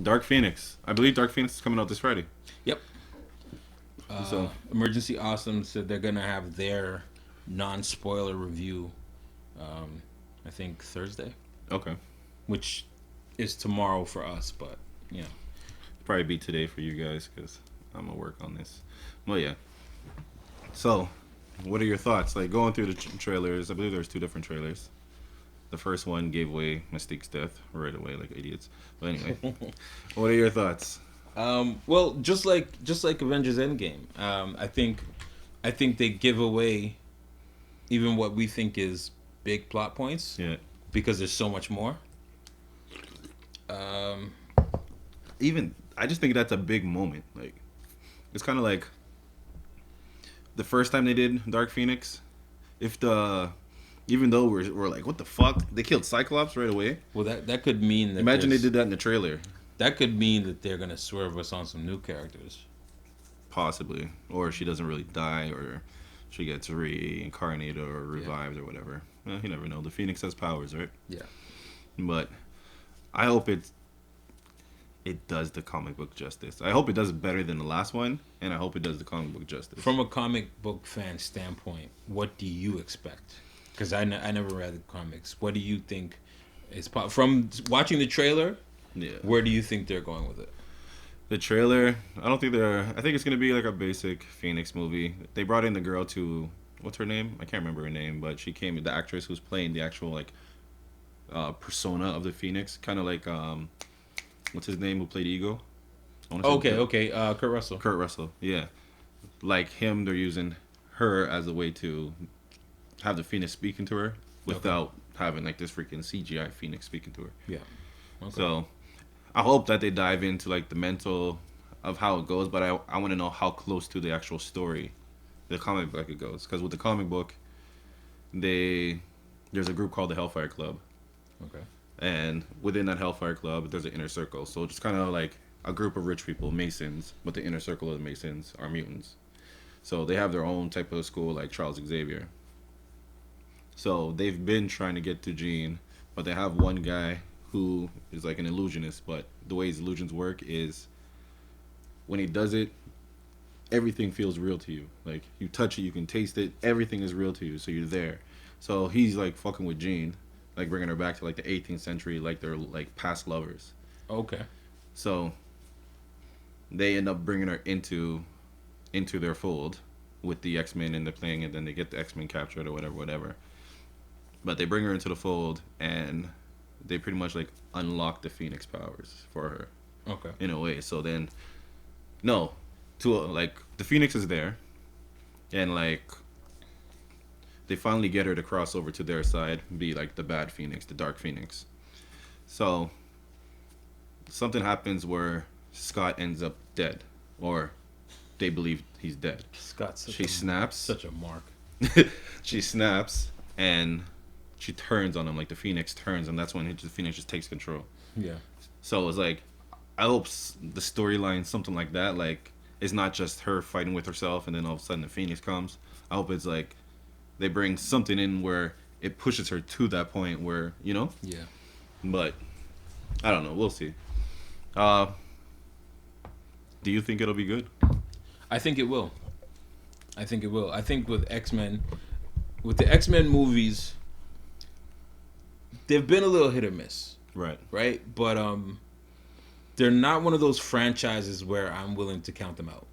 Dark Phoenix. I believe Dark Phoenix is coming out this Friday. Yep. So Emergency Awesome said they're gonna have their non-spoiler review. Um, I think Thursday, okay, which is tomorrow for us, but yeah. probably be today for you guys because I'm gonna work on this. Well, yeah. So, what are your thoughts? Like going through the trailers, I believe there's two different trailers. The first one gave away Mystique's death right away, like idiots. But anyway, what are your thoughts? Well, just like Avengers Endgame, I think they give away even what we think is big plot points Yeah. because there's so much more. Um, Even I just think that's a big moment. Like it's kind of like the first time they did Dark Phoenix. If the even though we're like, what the fuck? They killed Cyclops right away. well, that could mean that Imagine they did that in the trailer. that could mean that they're gonna swerve us on some new characters. Possibly. Or she doesn't really die, or she gets reincarnated or revived or whatever. Well, you never know. The Phoenix has powers, right? Yeah. But I hope it does the comic book justice. I hope it does it better than the last one, and I hope it does the comic book justice. From a comic book fan standpoint, what do you expect? Because I never read the comics. What do you think is from watching the trailer? Yeah. Where do you think they're going with it? The trailer, I don't think they're. I think it's gonna be like a basic Phoenix movie. They brought in the girl to what's her name? I can't remember her name, but she came. The actress who's playing the actual like persona of the Phoenix, kind of like what's his name who played Ego? I wanna say Okay. Kurt Russell. Kurt Russell. Yeah, like him. They're using her as a way to have the Phoenix speaking to her without having like this freaking CGI Phoenix speaking to her. Yeah. Okay. So I hope that they dive into like the mental of how it goes, but I want to know how close to the actual story, the comic book it goes. Because with the comic book, there's a group called the Hellfire Club, Okay. and within that Hellfire Club, there's an inner circle. So it's kind of like a group of rich people, Masons, but the inner circle of the Masons are mutants. So they have their own type of school, like Charles Xavier. So they've been trying to get to Jean, but they have one guy who is like an illusionist. But the way his illusions work is when he does it, everything feels real to you. Like you touch it, you can taste it. Everything is real to you, so you're there. So he's like fucking with Jean, like bringing her back to like the 18th century, like they're like past lovers. Okay. So they end up bringing her into their fold with the X-Men and the thing, and then they get the X-Men captured or whatever, whatever. But they bring her into the fold, and they pretty much like unlock the Phoenix powers for her Okay. in a way. So then, no, to like the Phoenix is there, and like they finally get her to cross over to their side, be like the bad Phoenix, the Dark Phoenix. So something happens where Scott ends up dead, or they believe he's dead. Scott's She snaps. such a mark. She snaps and she turns on him, like the Phoenix turns, and that's when the Phoenix just takes control. Yeah. So it's like, I hope the storyline, something like that, like it's not just her fighting with herself and then all of a sudden the Phoenix comes. I hope it's like they bring something in where it pushes her to that point where, you know. Yeah. But I don't know. We'll see. Uh, do you think it'll be good? I think it will. I think it will. I think with the X-Men movies, they've been a little hit or miss, Right. right? But they're not one of those franchises where I'm willing to count them out.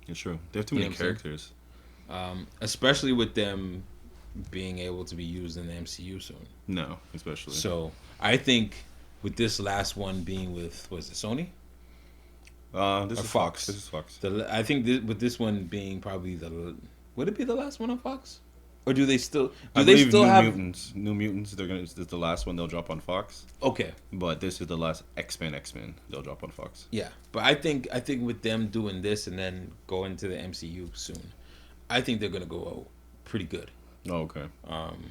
It's true. They have too You many know what I'm characters. Especially with them being able to be used in the MCU soon. No, especially. So I think with this last one being with, was it Sony? This Or is Fox. Fox. This is Fox. I think with this one being probably would it be the last one on Fox? Or do they still I they believe still New have Mutants. New Mutants. This is the last one they'll drop on Fox. Okay. But this is the last X-Men they'll drop on Fox. Yeah, but I think with them doing this and then going to the MCU soon, I think they're gonna go out pretty good. Oh, okay. Um,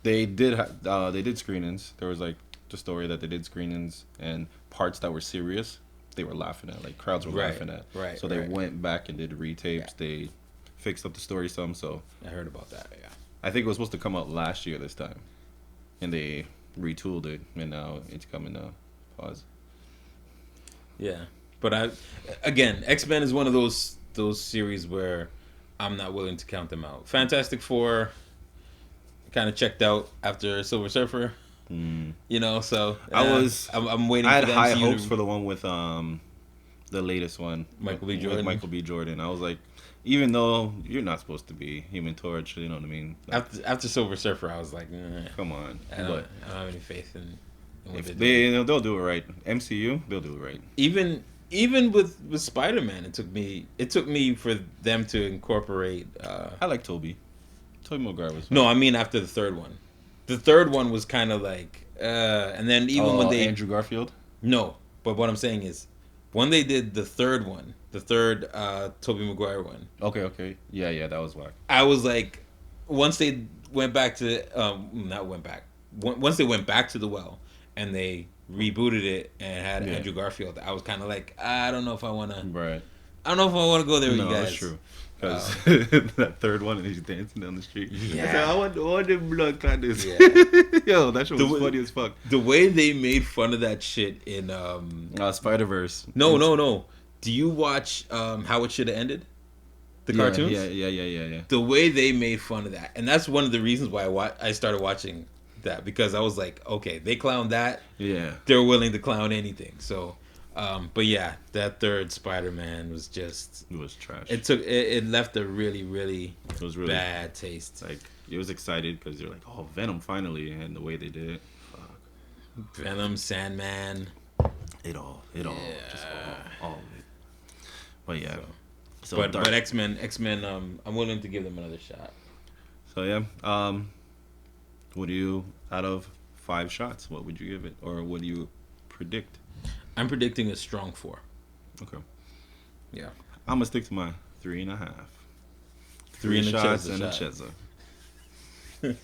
They did screenings. There was like the story that they did screenings and parts that were serious. They were laughing at, like crowds were Right, laughing at. right, So they right. went back and did retapes. They fixed up the story some. So I heard about that. Yeah. I think it was supposed to come out last year this time, and they retooled it, and now it's coming out. Pause. Yeah, but X-Men is one of those series where I'm not willing to count them out. Fantastic Four kind of checked out after Silver Surfer. Mm. You know, so I was I'm waiting I for had the high MCU hopes to for the one with the latest one Michael B. with Jordan. Michael B. Jordan. I was like, even though you're not supposed to be Human Torch, you know what I mean? Like, After Silver Surfer, I was like, nah, come on. I don't But have any faith in what if they're doing. they'll do it right. MCU, they'll do it right. Even with Spider Man, it took me for them to incorporate. I like Toby. Toby Maguire was fine. No, I mean after the third one. The third one was kind of like, and then even when they Andrew Garfield. no, but what I'm saying is, when they did the third one, the third Tobey Maguire one, Okay. Yeah, that was whack. I was like, once they went back to not went back, once they went back to the well and they rebooted it and had Yeah. Andrew Garfield, I was kind of like, I don't know if I want to. Right. I don't know if I want to go there with No, you guys. that's true. Because that third one and he's dancing down the street. Yeah. I said, I want the blood clots. Yeah. Yo, that shit was funny as fuck. The way they made fun of that shit in Spider-Verse. No. Do you watch How It Should Have Ended? The cartoons? Yeah. The way they made fun of that. And that's one of the reasons why I started watching that, because I was like, okay, they clown that. Yeah. They're willing to clown anything. So but yeah, that third Spider-Man was just, It was trash. it left a really, really, It was really bad taste. like, it was excited because you're like, oh, Venom finally, and the way they did it, fuck. Venom, Sandman. It all, just all of it. But yeah, so But X-Men, I'm willing to give them another shot. So yeah, what do you, out of 5 shots, what would you give it, or what do you predict? I'm predicting a strong 4. Okay. Yeah. I'm gonna stick to my 3.5. 3 3 and a shots CheZZa and a shot. CheZZa.